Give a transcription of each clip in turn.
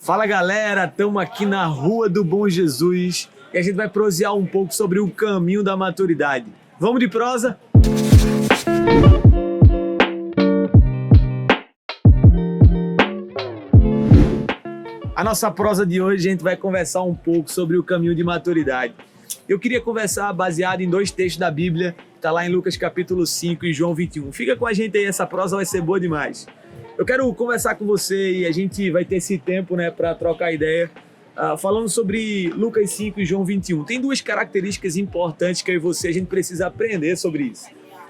Fala galera, estamos aqui na Rua do Bom Jesus e a gente vai prosear um pouco sobre o caminho da maturidade. Vamos de prosa? A nossa prosa de hoje a gente vai conversar um pouco sobre o caminho de maturidade. Eu queria conversar baseado em dois textos da Bíblia, que está lá em Lucas capítulo 5 e João 21. Fica com a gente aí, essa prosa vai ser boa demais. Eu quero conversar com você e a gente vai ter esse tempo, para trocar ideia, falando sobre Lucas 5 e João 21. Tem duas características importantes que eu e você a gente precisa aprender sobre isso.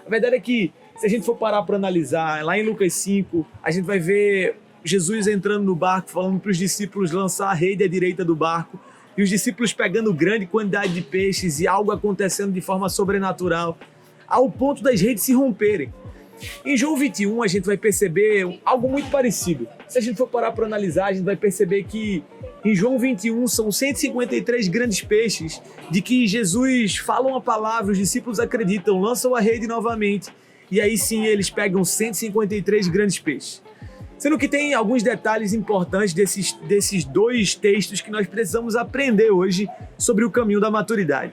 A verdade é que, se a gente for parar para analisar, lá em Lucas 5, a gente vai ver Jesus entrando no barco, falando para os discípulos lançar a rede à direita do barco, e os discípulos pegando grande quantidade de peixes e algo acontecendo de forma sobrenatural, ao ponto das redes se romperem. Em João 21, a gente vai perceber algo muito parecido. Se a gente for parar para analisar, a gente vai perceber que em João 21 são 153 grandes peixes, de que Jesus fala uma palavra, os discípulos acreditam, lançam a rede novamente, e aí sim eles pegam 153 grandes peixes. Sendo que tem alguns detalhes importantes desses dois textos que nós precisamos aprender hoje sobre o caminho da maturidade.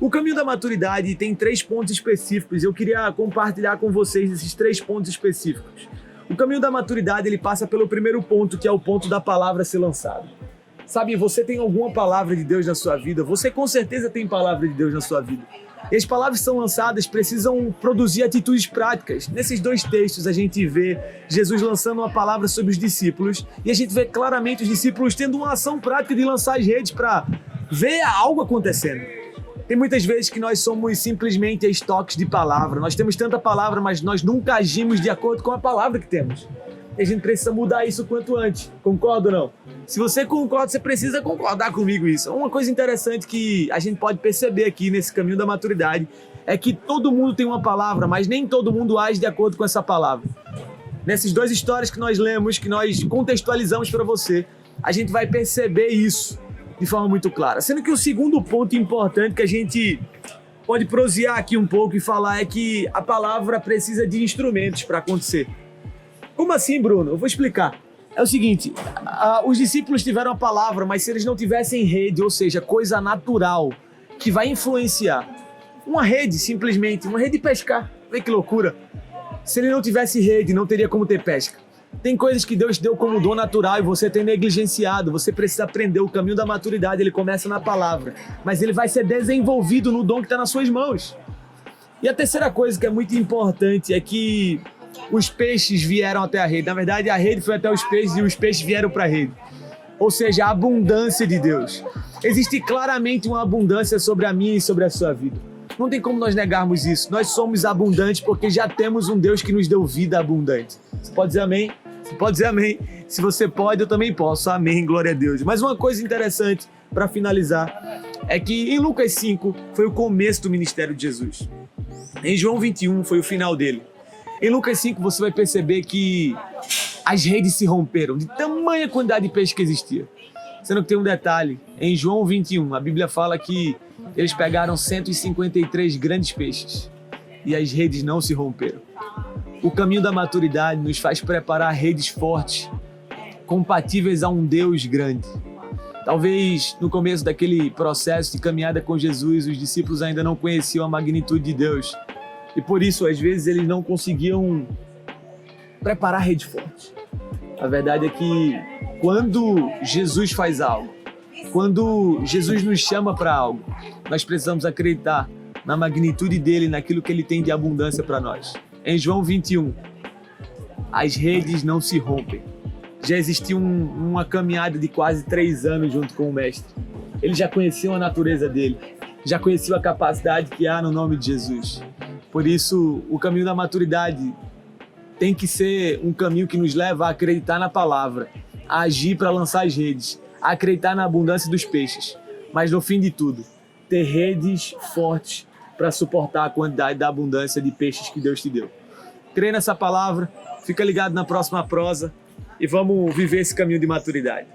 O caminho da maturidade tem 3 pontos específicos e eu queria compartilhar com vocês esses 3 pontos específicos. O caminho da maturidade ele passa pelo primeiro ponto, que é o ponto da palavra ser lançada. Sabe, você tem alguma palavra de Deus na sua vida? Você com certeza tem palavra de Deus na sua vida. E as palavras que são lançadas precisam produzir atitudes práticas. Nesses dois textos a gente vê Jesus lançando uma palavra sobre os discípulos e a gente vê claramente os discípulos tendo uma ação prática de lançar as redes para ver algo acontecendo. Tem muitas vezes que nós somos simplesmente estoques de palavra. Nós temos tanta palavra, mas nós nunca agimos de acordo com a palavra que temos. E a gente precisa mudar isso o quanto antes. Concorda ou não? Se você concorda, você precisa concordar comigo isso. Uma coisa interessante que a gente pode perceber aqui nesse caminho da maturidade é que todo mundo tem uma palavra, mas nem todo mundo age de acordo com essa palavra. Nessas duas histórias que nós lemos, que nós contextualizamos para você, a gente vai perceber isso de forma muito clara. Sendo que o segundo ponto importante que a gente pode prosear aqui um pouco e falar é que a palavra precisa de instrumentos para acontecer. Como assim, Bruno? Eu vou explicar. É o seguinte, os discípulos tiveram a palavra, mas se eles não tivessem rede, ou seja, coisa natural, que vai influenciar, uma rede simplesmente, uma rede de pescar, vê que loucura. Se ele não tivesse rede, não teria como ter pesca. Tem coisas que Deus deu como dom natural e você tem negligenciado. Você precisa aprender o caminho da maturidade. Ele começa na palavra, mas ele vai ser desenvolvido no dom que está nas suas mãos. E a terceira coisa que é muito importante é que os peixes vieram até a rede. Na verdade, a rede foi até os peixes e os peixes vieram para a rede. Ou seja, a abundância de Deus. Existe claramente uma abundância sobre a minha e sobre a sua vida. Não tem como nós negarmos isso. Nós somos abundantes porque já temos um Deus que nos deu vida abundante. Você pode dizer amém? Você pode dizer amém. Se você pode, eu também posso. Amém, glória a Deus. Mas uma coisa interessante para finalizar é que em Lucas 5 foi o começo do ministério de Jesus. Em João 21 foi o final dele. Em Lucas 5 você vai perceber que as redes se romperam de tamanha quantidade de peixe que existia. Sendo que tem um detalhe, em João 21 a Bíblia fala que eles pegaram 153 grandes peixes e as redes não se romperam. O caminho da maturidade nos faz preparar redes fortes, compatíveis a um Deus grande. Talvez no começo daquele processo de caminhada com Jesus, os discípulos ainda não conheciam a magnitude de Deus. E por isso, às vezes, eles não conseguiam preparar rede forte. A verdade é que quando Jesus faz algo, quando Jesus nos chama para algo, nós precisamos acreditar na magnitude dele, naquilo que ele tem de abundância para nós. Em João 21, as redes não se rompem. Já existia uma caminhada de quase 3 anos junto com o Mestre. Eles já conheciam a natureza dele, já conheciam a capacidade que há no nome de Jesus. Por isso, o caminho da maturidade tem que ser um caminho que nos leva a acreditar na palavra, a agir para lançar as redes, a acreditar na abundância dos peixes. Mas no fim de tudo, ter redes fortes para suportar a quantidade da abundância de peixes que Deus te deu. Crê nessa palavra, fica ligado na próxima prosa e vamos viver esse caminho de maturidade.